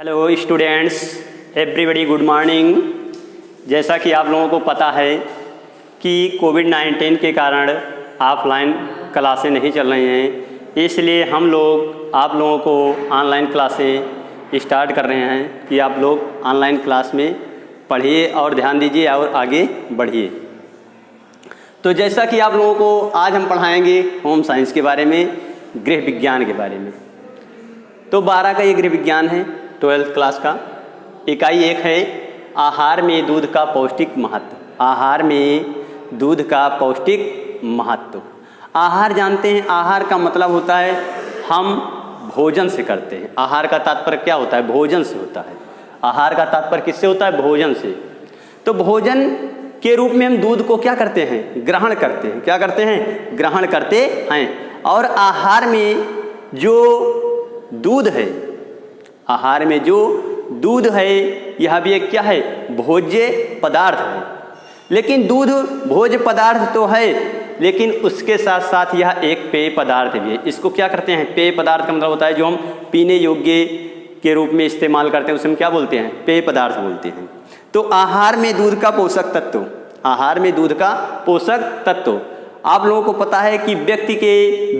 Hello students, everybody good morning. जैसा कि आप लोगों को पता है कि कोविड-19 के कारण ऑफलाइन क्लासें नहीं चल रही हैं, इसलिए हम लोग आप लोगों को ऑनलाइन क्लासें स्टार्ट कर रहे हैं कि आप लोग ऑनलाइन क्लास में पढ़िए और ध्यान दीजिए और आगे बढ़िए। तो जैसा कि आप लोगों को आज हम पढ़ाएंगे होम साइंस के बारे में, गृह विज्ञान के बारे में। तो 12 का ये गृह विज्ञान है, 12th क्लास का। इकाई 1 है आहार में दूध का पौष्टिक महत्व। आहार में दूध का पौष्टिक महत्व। आहार जानते हैं, आहार का मतलब होता है हम भोजन से करते हैं। आहार का तात्पर्य क्या होता है? भोजन से होता है। आहार का तात्पर्य किससे होता है? भोजन से। तो भोजन के रूप में हम दूध को क्या करते हैं? ग्रहण करते हैं। क्या करते हैं? ग्रहण करते हैं। और आहार में जो दूध है, आहार में जो दूध है, यह भी एक क्या है? भोज्य पदार्थ है। लेकिन दूध भोज्य पदार्थ तो है, लेकिन उसके साथ साथ यह एक पेय पदार्थ भी है। इसको क्या करते हैं? पेय पदार्थ का मतलब होता है जो हम पीने योग्य के रूप में इस्तेमाल करते हैं, उसे हम क्या बोलते हैं? पेय पदार्थ बोलते हैं। तो आहार में दूध का पोषक तत्व, आहार में दूध का पोषक तत्व। आप लोगों को पता है कि व्यक्ति के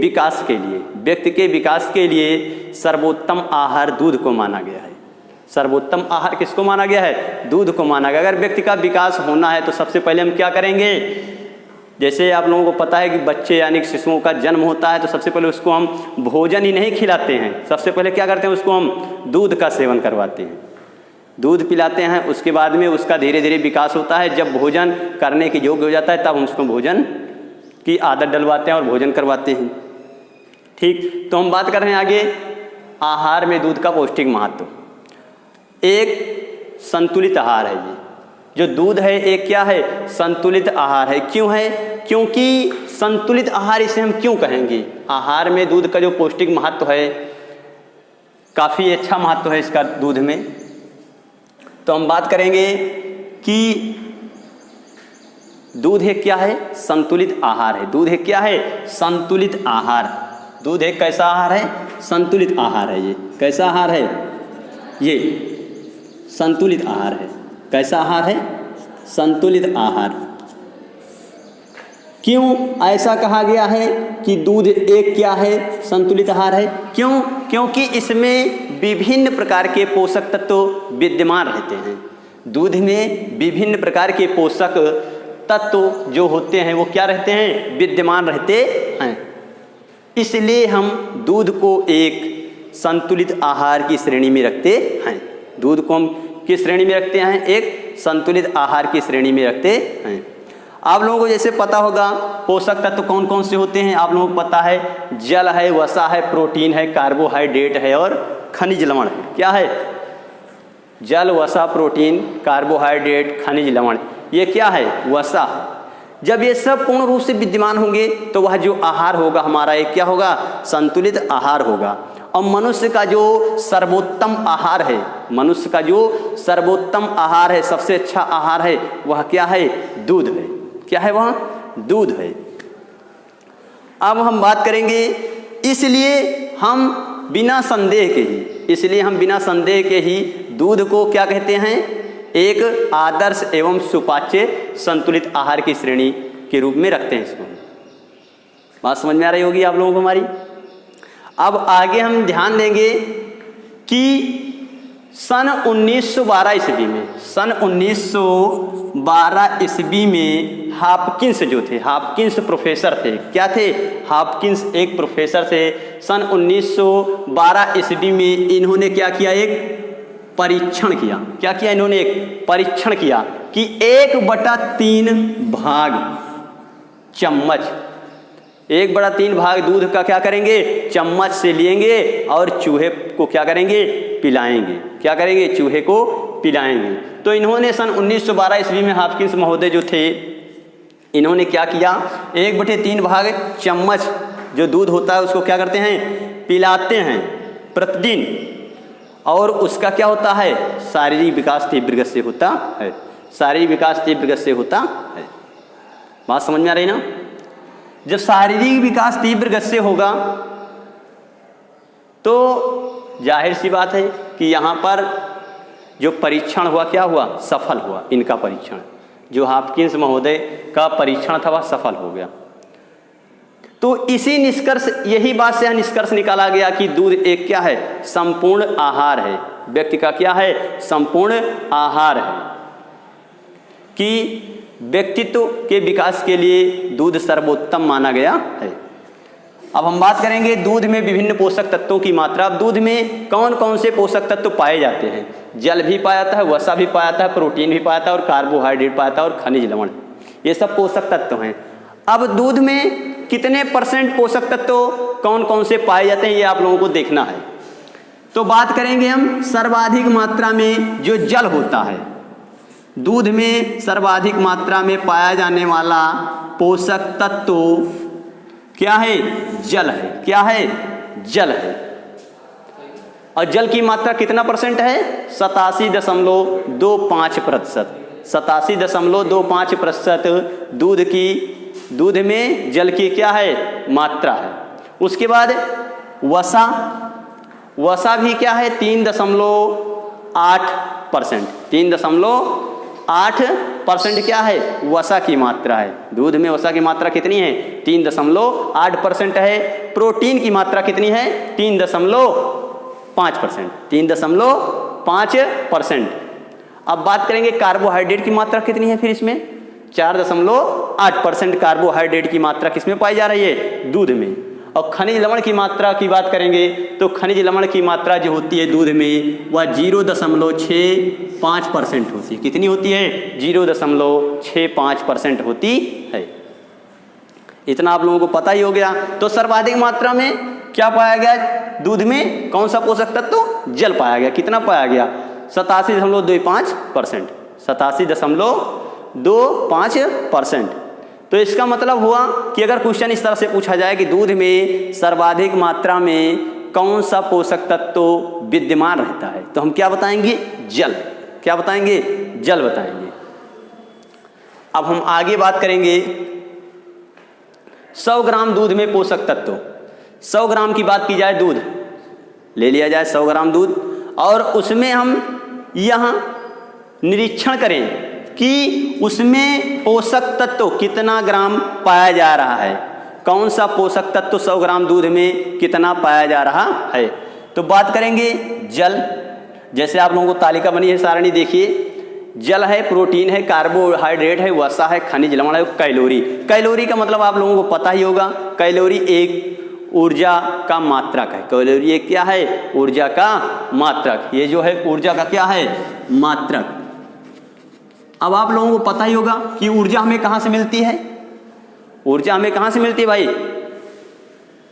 विकास के लिए सर्वोत्तम आहार दूध को माना गया है। सर्वोत्तम आहार किसको माना गया है? दूध को माना गया। अगर व्यक्ति का विकास होना है तो सबसे पहले हम क्या करेंगे? जैसे आप लोगों को पता है कि बच्चे यानी कि शिशुओं का जन्म होता है तो सबसे पहले उसको हम भोजन ही नहीं खिलाते हैं, सबसे पहले क्या करते हैं? उसको हम दूध का सेवन करवाते हैं, दूध पिलाते हैं। उसके बाद में उसका धीरे धीरे विकास होता है। जब भोजन करने के योग्य हो जाता है तब हम उसको भोजन की आदत डलवाते हैं और भोजन करवाते हैं। ठीक, तो हम बात कर रहे हैं आगे आहार में दूध का पौष्टिक महत्व। एक संतुलित आहार है ये जो दूध है, एक क्या है? संतुलित आहार है। क्यों है? क्योंकि संतुलित आहार इसे हम क्यों कहेंगे? आहार में दूध का जो पौष्टिक महत्व है, काफ़ी अच्छा महत्व है इसका दूध में। तो हम बात करेंगे कि दूध एक क्या है? संतुलित आहार है। दूध एक क्या है? संतुलित आहार। दूध एक कैसा आहार है? संतुलित आहार है। ये कैसा आहार है? ये संतुलित आहार है। कैसा आहार है? संतुलित आहार। क्यों ऐसा कहा गया है कि दूध एक क्या है? संतुलित आहार है? क्यों? क्योंकि इसमें विभिन्न प्रकार के पोषक तत्व विद्यमान रहते हैं। दूध में विभिन्न प्रकार के पोषक तत्व जो होते हैं वो क्या रहते हैं? विद्यमान रहते हैं। इसलिए हम दूध को एक संतुलित आहार की श्रेणी में रखते हैं। दूध को हम किस श्रेणी में रखते हैं? एक संतुलित आहार की श्रेणी में रखते हैं। आप लोगों को जैसे पता होगा पोषक तत्व कौन कौन से होते हैं। आप लोगों को पता है जल है, वसा है, प्रोटीन है, कार्बोहाइड्रेट है और खनिज लवण है। क्या है? जल, वसा, प्रोटीन, कार्बोहाइड्रेट, खनिज लवण, ये क्या है? वसा है। जब ये सब पूर्ण रूप से विद्यमान होंगे तो वह जो आहार होगा हमारा एक क्या होगा? संतुलित आहार होगा। और मनुष्य का जो सर्वोत्तम आहार है, मनुष्य का जो सर्वोत्तम आहार है, सबसे अच्छा आहार है, वह क्या है? दूध है। क्या है वह? दूध है। अब हम बात करेंगे, इसलिए हम बिना संदेह के ही दूध को क्या कहते हैं? एक आदर्श एवं सुपाच्य संतुलित आहार की श्रेणी के रूप में रखते हैं इसको। बात समझ में आ रही होगी आप लोगों को हमारी। अब आगे हम ध्यान देंगे कि सन 1912 ईस्वी में हॉपकिंस जो थे, हॉपकिंस प्रोफेसर थे। क्या थे? हॉपकिंस एक प्रोफेसर थे। सन 1912 ईस्वी में इन्होंने क्या किया? एक परीक्षण किया। क्या किया इन्होंने? एक परीक्षण किया कि 1/3 भाग चम्मच, 1/3 भाग दूध का क्या करेंगे? चम्मच से लेंगे और चूहे को क्या करेंगे? पिलाएंगे। क्या करेंगे? चूहे को पिलाएंगे। तो इन्होंने सन 1912 ईस्वी में हॉपकिंस महोदय जो थे, इन्होंने क्या किया? 1/3 भाग चम्मच जो दूध होता है उसको क्या करते हैं? पिलाते हैं प्रतिदिन। और उसका क्या होता है? शारीरिक विकास तीव्र गति से होता है। शारीरिक विकास तीव्र गति से होता है। बात समझ में आ रही ना? जब शारीरिक विकास तीव्र गति से होगा तो जाहिर सी बात है कि यहाँ पर जो परीक्षण हुआ क्या हुआ, सफल हुआ। इनका परीक्षण, जो हॉपकिंस महोदय का परीक्षण था वह सफल हो गया। तो इसी निष्कर्ष, यही बात से यह निष्कर्ष निकाला गया कि दूध एक क्या है, संपूर्ण आहार है। व्यक्ति का क्या है, संपूर्ण आहार है, कि व्यक्तित्व के विकास के लिए दूध सर्वोत्तम माना गया है। अब हम बात करेंगे दूध में विभिन्न पोषक तत्वों की मात्रा। अब दूध में कौन कौन से पोषक तत्व पाए जाते हैं? जल भी पाया जाता है, वसा भी पाया जाता है, प्रोटीन भी पाया जाता है और कार्बोहाइड्रेट पाया जाता है और खनिज लवण, ये सब पोषक तत्व हैं। अब दूध में कितने % पोषक तत्व कौन कौन से पाए जाते हैं ये आप लोगों को देखना है। तो बात करेंगे हम सर्वाधिक मात्रा में जो जल होता है, दूध में सर्वाधिक मात्रा में पाया जाने वाला पोषक तत्व क्या है, जल है। क्या है, जल है। और जल की मात्रा कितना % है, 87.25%। 87.25% दूध में जल की क्या है, मात्रा है। उसके बाद वसा भी क्या है, 3.8%। 3.8% क्या है, वसा की मात्रा है। दूध में वसा की मात्रा कितनी है, 3.8% है। प्रोटीन की मात्रा कितनी है, 3.5%। 3.5%। अब बात करेंगे कार्बोहाइड्रेट की मात्रा कितनी है, फिर इसमें 4.8% कार्बोहाइड्रेट की मात्रा किसमें पाई जा रही है, दूध में। और खनिज लवण की मात्रा की बात करेंगे तो खनिज लवण की मात्रा जो होती है दूध में वह 0.65% होती है। कितनी होती है, 0.65% होती है। इतना आप लोगों को पता ही हो गया। तो सर्वाधिक मात्रा में क्या पाया गया, दूध में कौन सा पोषक तत्व, जल पाया गया। कितना पाया गया, 87.25%। 87.25%। तो इसका मतलब हुआ कि अगर क्वेश्चन इस तरह से पूछा जाए कि दूध में सर्वाधिक मात्रा में कौन सा पोषक तत्व विद्यमान रहता है, तो हम क्या बताएंगे, जल। क्या बताएंगे, जल बताएंगे। अब हम आगे बात करेंगे 100 ग्राम दूध में पोषक तत्व। 100 ग्राम की बात की जाए, दूध ले लिया जाए 100 ग्राम दूध, और उसमें हम यहाँ निरीक्षण करें कि उसमें पोषक तत्व कितना ग्राम पाया जा रहा है। कौन सा पोषक तत्व 100 ग्राम दूध में कितना पाया जा रहा है। तो बात करेंगे जल। जैसे आप लोगों को तालिका बनी है, सारणी देखिए, जल है, प्रोटीन है, कार्बोहाइड्रेट है, वसा है, खनिज लवण है, कैलोरी। कैलोरी का मतलब आप लोगों को पता ही होगा, कैलोरी एक ऊर्जा का मात्रक है। कैलोरी एक क्या है, ऊर्जा का मात्रक। ये जो है ऊर्जा का क्या है, मात्रक। अब आप लोगों को पता ही होगा कि ऊर्जा हमें कहाँ से मिलती है। ऊर्जा हमें कहाँ से मिलती है भाई,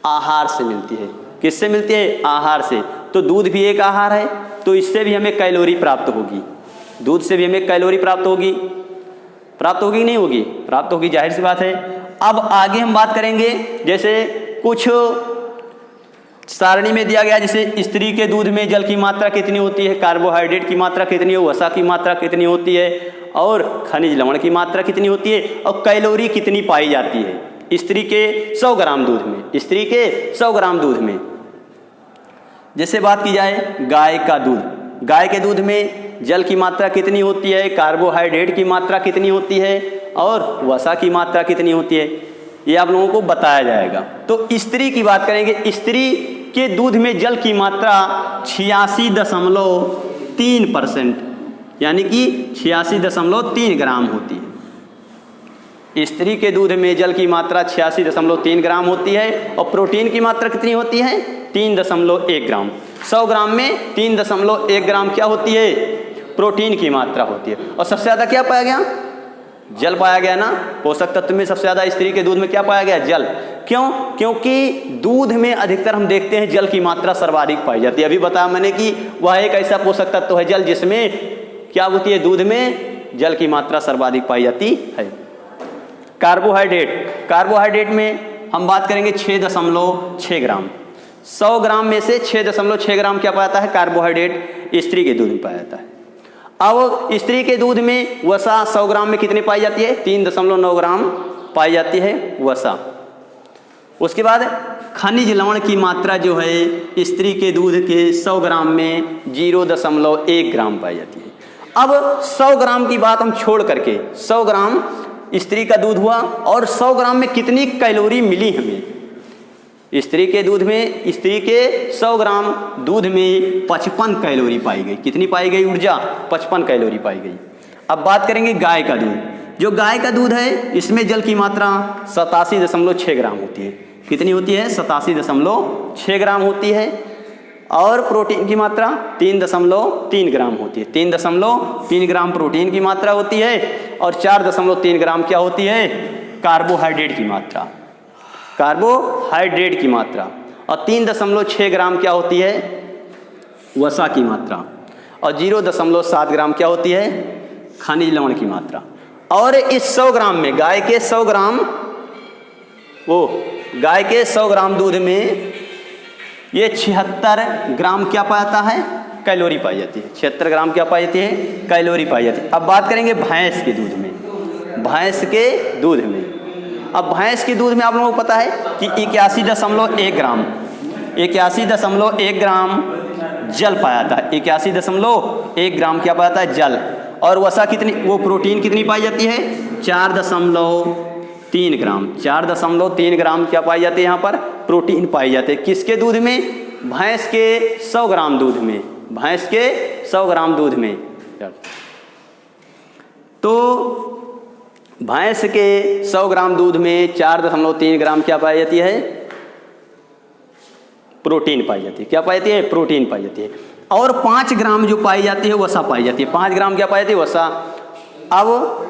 आहार से मिलती है। किससे मिलती है, आहार से। तो दूध भी एक आहार है, तो इससे भी हमें कैलोरी प्राप्त होगी। दूध से भी हमें कैलोरी प्राप्त होगी। प्राप्त होगी नहीं होगी, प्राप्त होगी, जाहिर सी बात है। अब आगे हम बात करेंगे, जैसे कुछ सारणी में दिया गया, जैसे स्त्री के दूध में जल की मात्रा कितनी होती है, कार्बोहाइड्रेट की मात्रा कितनी है, वसा की मात्रा कितनी होती है, और खनिज लवण की मात्रा कितनी होती है, और कैलोरी कितनी पाई जाती है स्त्री के 100 ग्राम दूध में। स्त्री के 100 ग्राम दूध में जैसे बात की जाए गाय का दूध, गाय के दूध में जल की मात्रा कितनी होती है, कार्बोहाइड्रेट की मात्रा कितनी होती है, और वसा की मात्रा कितनी होती है, ये आप लोगों को बताया जाएगा। तो स्त्री की बात करेंगे, स्त्री के दूध में जल की मात्रा 86.3%, यानी कि 86.3 ग्राम होती है। स्त्री के दूध में जल की मात्रा 86.3 ग्राम होती है, और प्रोटीन की मात्रा कितनी होती है, 3.1 ग्राम। 100 ग्राम में 3.1 ग्राम क्या होती है, प्रोटीन की मात्रा होती है। और सबसे ज़्यादा क्या पाया गया, जल पाया गया ना। पोषक तत्व में सबसे ज़्यादा स्त्री के दूध में क्या पाया गया, जल। क्यों, क्योंकि दूध में अधिकतर हम देखते हैं जल की मात्रा सर्वाधिक पाई जाती है। अभी बताया मैंने कि वह एक ऐसा पोषक तत्व है जल, जिसमें क्या होती है, दूध में जल की मात्रा सर्वाधिक पाई जाती है। कार्बोहाइड्रेट, कार्बोहाइड्रेट में हम बात करेंगे 6.6 ग्राम। 100 ग्राम में से 6.6 ग्राम क्या पाया जाता है, कार्बोहाइड्रेट स्त्री के दूध में पाया जाता है। अब स्त्री के दूध में वसा 100 ग्राम में कितनी पाई जाती है, 3.9 ग्राम पाई जाती है वसा। उसके बाद खनिज लवण की मात्रा जो है स्त्री के दूध के 100 ग्राम में 0.1 ग्राम पाई जाती है। अब 100 ग्राम की बात हम छोड़ करके 100 ग्राम स्त्री का दूध हुआ और 100 ग्राम में कितनी कैलोरी मिली हमें? स्त्री के दूध में, स्त्री के 100 ग्राम दूध में 55 कैलोरी पाई गई। कितनी पाई गई ऊर्जा? 55 कैलोरी पाई गई। अब बात करेंगे गाय का दूध। जो गाय का दूध है इसमें जल की मात्रा 87.6 ग्राम होती है। कितनी होती है? 87.6 ग्राम होती है। और प्रोटीन की मात्रा 3.3 ग्राम होती है। 3.3 ग्राम प्रोटीन की मात्रा होती है और 4.3 ग्राम क्या होती है? कार्बोहाइड्रेट की मात्रा। कार्बोहाइड्रेट की मात्रा। और 3.6 ग्राम क्या होती है? वसा की मात्रा। और 0.7 ग्राम क्या होती है? खनिज लवण की मात्रा। और इस 100 ग्राम में गाय के 100 ग्राम दूध में ये 76 ग्राम क्या पाता है? कैलोरी पाई जाती है। 76 ग्राम क्या पाई जाती है? कैलोरी पाई जाती है। अब बात करेंगे भैंस के दूध में। भैंस के दूध में, अब भैंस के दूध में आप लोगों को पता है कि 81.1 ग्राम 81.1 ग्राम जल पाया था। 81.1 ग्राम क्या पाया था? जल। और वसा कितनी, वो प्रोटीन कितनी पाई जाती है? 4.3 ग्राम। 4.3 ग्राम क्या पाई जाती है? यहाँ पर प्रोटीन पाई जाती है। किसके दूध में? भैंस के 100 ग्राम दूध में। भैंस के 100 ग्राम दूध में। तो भैंस के 100 ग्राम दूध में 4.3 ग्राम क्या पाई जाती है? प्रोटीन पाई जाती है। क्या पाई जाती है? प्रोटीन पाई जाती है। और 5 ग्राम जो पाई जाती है वसा पाई जाती है। 5 ग्राम क्या पाई जाती है? वसा। अब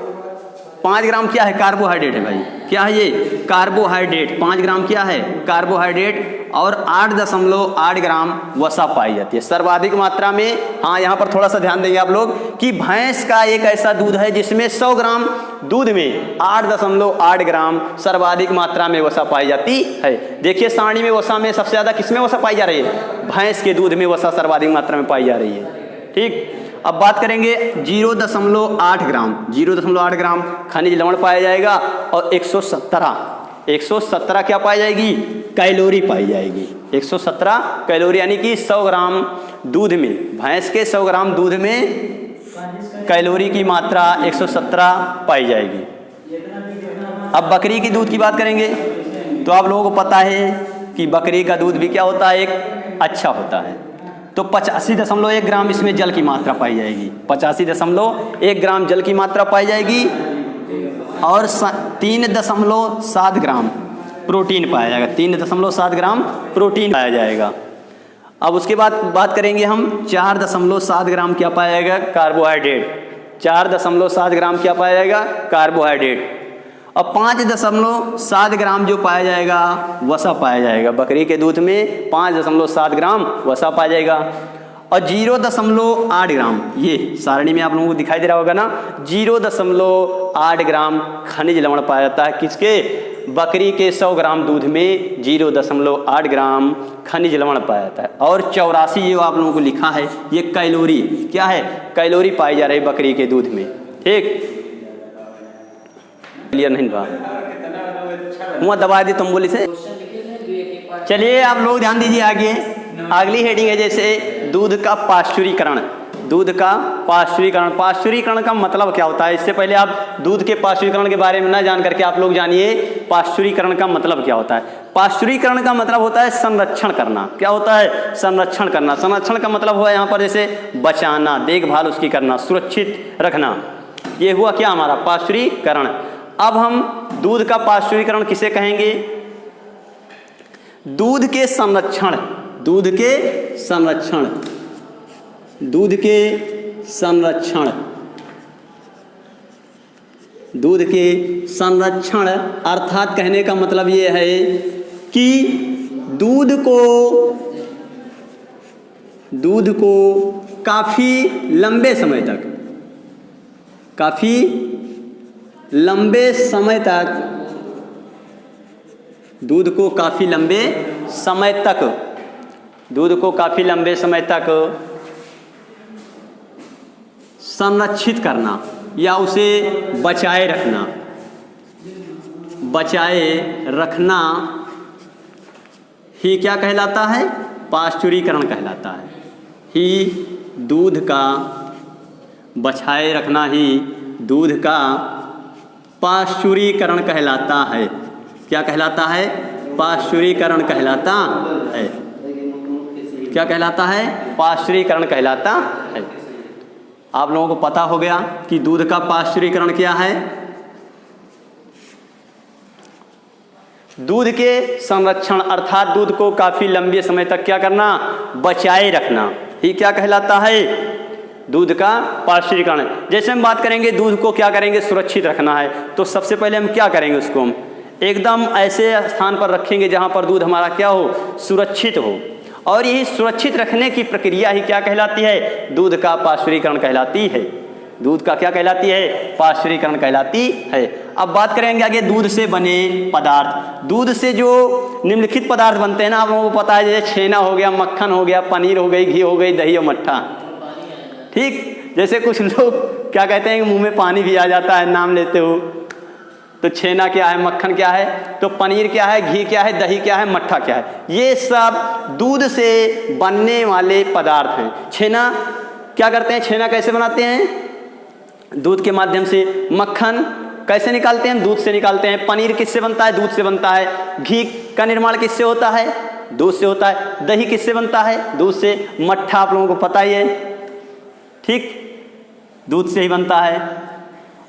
5 ग्राम क्या है? कार्बोहाइड्रेट है भाई। क्या है ये? कार्बोहाइड्रेट। 5 ग्राम क्या है? कार्बोहाइड्रेट। और 8.8 ग्राम वसा पाई जाती है सर्वाधिक मात्रा में। हाँ, यहाँ पर थोड़ा सा ध्यान देंगे आप लोग कि भैंस का एक ऐसा दूध है जिसमें 100 ग्राम दूध में 8.8 ग्राम सर्वाधिक मात्रा में वसा पाई जाती है। देखिए सारणी में वसा में सबसे ज़्यादा किसमें वसा पाई जा रही है? भैंस के दूध में वसा सर्वाधिक मात्रा में पाई जा रही है। ठीक। अब बात करेंगे 0.8 ग्राम। 0.8 ग्राम खनिज लवण पाया जाएगा और 117 क्या पाई जाएगी? कैलोरी पाई जाएगी। 117 कैलोरी, यानी कि 100 ग्राम दूध में, भैंस के 100 ग्राम दूध में कैलोरी की मात्रा 117 पाई जाएगी। अब बकरी के दूध की बात करेंगे तो आप लोगों को पता है कि बकरी का दूध भी क्या होता है? एक अच्छा होता है। तो 85.1 ग्राम इसमें जल की मात्रा पाई जाएगी। 85.1 ग्राम जल की मात्रा पाई जाएगी और 3.7 ग्राम प्रोटीन पाया जाएगा। 3.7 ग्राम प्रोटीन पाया जाएगा। अब उसके बाद बात करेंगे हम 4.7 ग्राम क्या पाया जाएगा? कार्बोहाइड्रेट। 4.7 ग्राम क्या पाया जाएगा? कार्बोहाइड्रेट। और 5.7 ग्राम जो पाया जाएगा वसा पाया जाएगा। बकरी के दूध में 5.7 ग्राम वसा पाया जाएगा। और 0.8 ग्राम, ये सारणी में आप लोगों को दिखाई दे रहा होगा ना, 0.8 ग्राम खनिज लवण पाया जाता है। किसके? बकरी के 100 ग्राम दूध में 0.8 ग्राम खनिज लवण पाया जाता है। और 84 ये आप लोगों को लिखा है, ये कैलोरी क्या है? कैलोरी पाई जा रही है बकरी के दूध में। ठीक, क्लियर नहीं बा? मुँह दबा दी तुम बोली से। चलिए आप लोग ध्यान दीजिए आगे। अगली हेडिंग है जैसे दूध का पाश्चुरीकरण। दूध का पाश्चुरीकरण। पाश्चुरीकरण का मतलब क्या होता है? इससे पहले आप दूध के पाश्चुरीकरण के बारे में ना जान करके आप लोग जानिए पाश्चुरीकरण का मतलब क्या होता है। पाश्चुरीकरण का मतलब होता है संरक्षण करना। क्या होता है? संरक्षण करना। संरक्षण का मतलब हुआ यहाँ पर जैसे बचाना, देखभाल उसकी करना, सुरक्षित रखना। ये हुआ क्या? हमारा पाश्चुरीकरण। अब हम दूध का पाश्चुरीकरण किसे कहेंगे? दूध के संरक्षण। दूध के संरक्षण। दूध के संरक्षण। दूध के संरक्षण अर्थात कहने का मतलब ये है कि दूध को काफी लंबे समय तक दूध को काफी लंबे समय तक संरक्षित करना या उसे बचाए रखना ही क्या कहलाता है? पाश्चुरीकरण कहलाता है। ही दूध का बचाए रखना ही दूध का पाश्चुरीकरण कहलाता है। क्या कहलाता है? पाश्चुरीकरण कहलाता है। क्या कहलाता है? पाश्चुरीकरण कहलाता है। आप लोगों को पता हो गया कि दूध का पाश्चुरीकरण क्या है। दूध के संरक्षण अर्थात दूध को काफ़ी लंबे समय तक क्या करना? बचाए रखना ही क्या कहलाता है? दूध का पाश्चुरीकरण। जैसे हम बात करेंगे दूध को क्या करेंगे? सुरक्षित रखना है, तो सबसे पहले हम क्या करेंगे? उसको हम एकदम ऐसे स्थान पर रखेंगे जहाँ पर दूध हमारा क्या हो? सुरक्षित हो। और यही सुरक्षित रखने की प्रक्रिया ही क्या कहलाती है? दूध का पाश्चुरीकरण कहलाती है। दूध का क्या कहलाती है? पाश्चुरीकरण कहलाती है। अब बात करेंगे आगे दूध से बने पदार्थ। दूध से जो निम्नलिखित पदार्थ बनते हैं ना, आप लोगों को पता है, जैसे छेना हो गया, मक्खन हो गया, पनीर हो गई, घी हो गई, दही और मट्ठा। ठीक, जैसे कुछ लोग क्या कहते हैं, मुंह में पानी भी आ जाता है नाम लेते हो। तो छेना क्या है, मक्खन क्या है, तो पनीर क्या है, घी क्या है, दही क्या है, मट्ठा क्या है, ये सब दूध से बनने वाले पदार्थ हैं। छेना क्या करते हैं? छेना कैसे बनाते हैं? दूध के माध्यम से। मक्खन कैसे निकालते हैं? दूध से निकालते हैं। पनीर किससे बनता है? दूध से बनता है। घी का निर्माण किससे होता है? दूध से होता है। दही किससे बनता है? दूध से। मट्ठा आप लोगों को पता ही है, ठीक, दूध से ही बनता है।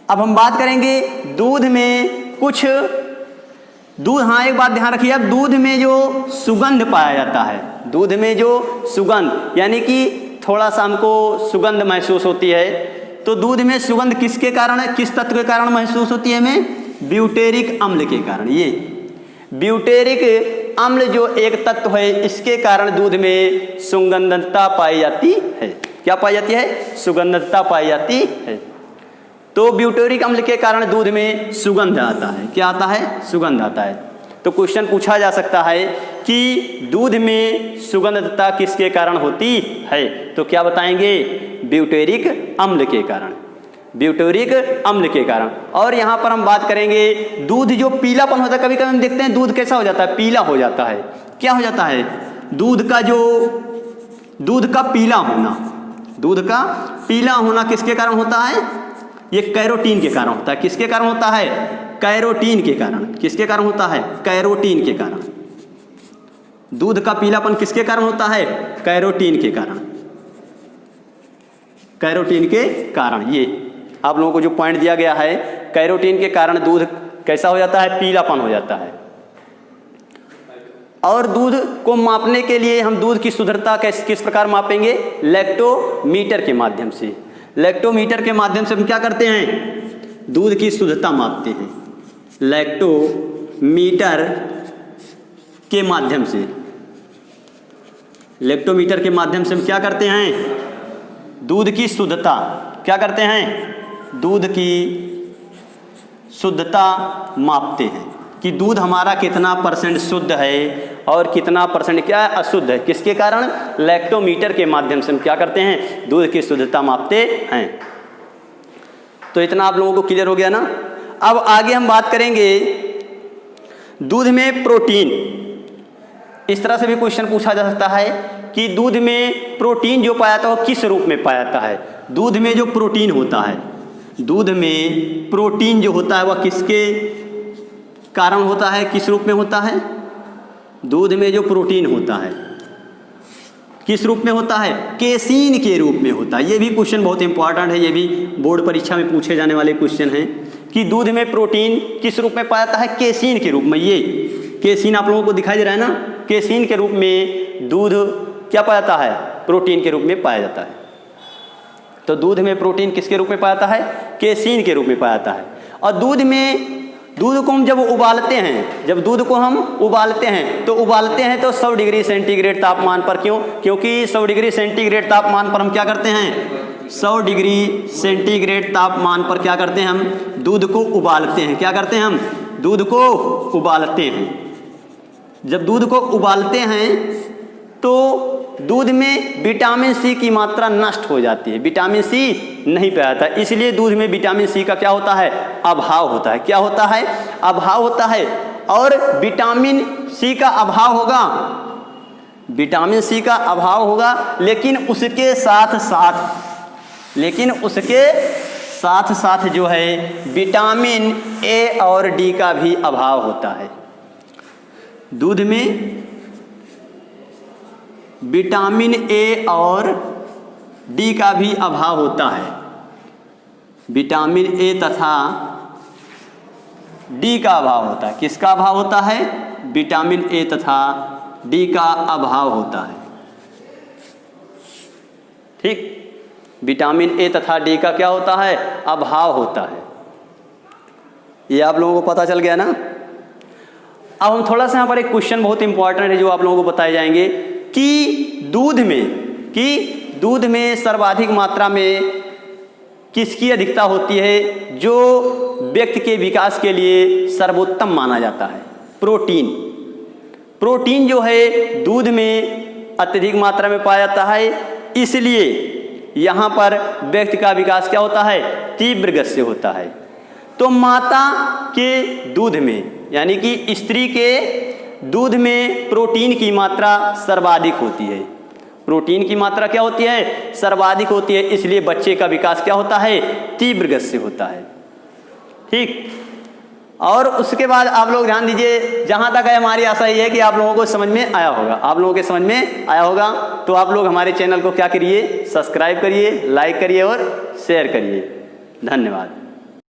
अब हम बात करेंगे दूध में कुछ दूध, हाँ एक बात ध्यान रखिए, अब दूध में जो सुगंध पाया जाता है, दूध में जो सुगंध यानी कि थोड़ा सा हमको सुगंध महसूस होती है, तो दूध में सुगंध किसके कारण है? किस तत्व के कारण महसूस होती है हमें? ब्यूटेरिक अम्ल के कारण। ये ब्यूटेरिक अम्ल जो एक तत्व है, इसके कारण दूध में सुगंधता पाई जाती है। क्या पाई जाती है? सुगंधता पाई जाती है। तो ब्यूटेरिक अम्ल के कारण दूध में सुगंध आता है। क्या आता है? सुगंध आता है। तो क्वेश्चन पूछा जा सकता है कि दूध में सुगंधता किसके कारण होती है? तो क्या बताएंगे? ब्यूटेरिक अम्ल के कारण, ब्यूटेरिक अम्ल के कारण। और यहाँ पर हम बात करेंगे दूध जो पीलापन होता है, कभी कभी हम देखते हैं दूध कैसा हो जाता है? पीला हो जाता है। क्या हो जाता है? दूध का पीला होना, दूध का पीला होना किसके कारण होता है? ये कैरोटीन के कारण होता है। किसके कारण होता है? कैरोटीन के कारण। किसके कारण होता है? कैरोटीन के कारण। दूध का पीलापन किसके कारण होता है? कैरोटीन के कारण। कैरोटीन के कारण, ये आप लोगों को जो पॉइंट दिया गया है, कैरोटीन के कारण दूध कैसा हो जाता है? पीलापन हो जाता है। और दूध को मापने के लिए हम दूध की शुद्धता किस प्रकार मापेंगे? लैक्टोमीटर के माध्यम से। लैक्टोमीटर के माध्यम से हम क्या करते हैं? दूध की शुद्धता मापते हैं। लैक्टोमीटर के माध्यम से, लैक्टोमीटर के माध्यम से हम क्या करते हैं? दूध की शुद्धता, क्या करते हैं? दूध की शुद्धता मापते हैं कि दूध हमारा कितना परसेंट शुद्ध है और कितना परसेंट क्या है? अशुद्ध है। किसके कारण? लैक्टोमीटर के माध्यम से हम क्या करते हैं? दूध की शुद्धता मापते हैं। तो इतना आप लोगों को क्लियर हो गया ना। अब आगे हम बात करेंगे दूध में प्रोटीन। इस तरह से भी क्वेश्चन पूछा जा सकता है कि दूध में प्रोटीन जो पाया जाता है वो किस रूप में पाया जाता है? दूध में जो प्रोटीन होता है, दूध में प्रोटीन जो होता है वह किसके कारण होता है? किस रूप में होता है? दूध में जो प्रोटीन होता है किस रूप में होता है? केसीन के रूप में होता है। ये भी क्वेश्चन बहुत इंपॉर्टेंट है, ये भी बोर्ड परीक्षा में पूछे जाने वाले क्वेश्चन हैं कि दूध में प्रोटीन किस रूप में पाया जाता है? केसीन के रूप में। ये केसीन आप लोगों को दिखाई दे रहा है ना, केसीन के रूप में दूध क्या पाया जाता है? प्रोटीन के रूप में पाया जाता है। तो दूध में प्रोटीन किसके रूप में पाया जाता है? केसीन के रूप में पाया जाता है। और दूध को हम जब उबालते हैं, जब दूध को हम उबालते हैं तो 100 डिग्री सेंटीग्रेड तापमान पर। क्यों? क्योंकि 100 डिग्री सेंटीग्रेड तापमान पर हम क्या करते हैं? 100 डिग्री सेंटीग्रेड तापमान पर क्या करते हैं? हम दूध को उबालते हैं। क्या करते हैं? हम दूध को उबालते हैं। जब दूध को उबालते हैं तो दूध में विटामिन सी की मात्रा नष्ट हो जाती है, विटामिन सी नहीं पाया जाता, इसलिए दूध में विटामिन सी का क्या होता है? अभाव होता है। क्या होता है? अभाव होता है। और विटामिन सी का अभाव होगा विटामिन सी का अभाव होगा, लेकिन उसके साथ साथ जो है विटामिन ए और डी का भी अभाव होता है। दूध में विटामिन ए और डी का भी अभाव होता है। विटामिन ए तथा डी का अभाव होता है। किसका अभाव होता है? विटामिन ए तथा डी का अभाव होता है। ठीक, विटामिन ए तथा डी का क्या होता है? अभाव होता है। ये आप लोगों को पता चल गया ना। अब हम थोड़ा सा यहाँ पर एक क्वेश्चन बहुत इंपॉर्टेंट है जो आप लोगों को बताए जाएंगे कि दूध में सर्वाधिक मात्रा में किसकी अधिकता होती है जो व्यक्ति के विकास के लिए सर्वोत्तम माना जाता है? प्रोटीन जो है दूध में अत्यधिक मात्रा में पाया जाता है, इसलिए यहाँ पर व्यक्ति का विकास क्या होता है? तीव्र गति से होता है। तो माता के दूध में यानी कि स्त्री के दूध में प्रोटीन की मात्रा सर्वाधिक होती है। प्रोटीन की मात्रा क्या होती है? सर्वाधिक होती है, इसलिए बच्चे का विकास क्या होता है? तीव्र गति से होता है। ठीक, और उसके बाद आप लोग ध्यान दीजिए, जहाँ तक है हमारी आशा ये है कि आप लोगों को समझ में आया होगा। आप लोगों के समझ में आया होगा तो आप लोग हमारे चैनल को क्या करिए? सब्सक्राइब करिए, लाइक करिए और शेयर करिए। धन्यवाद।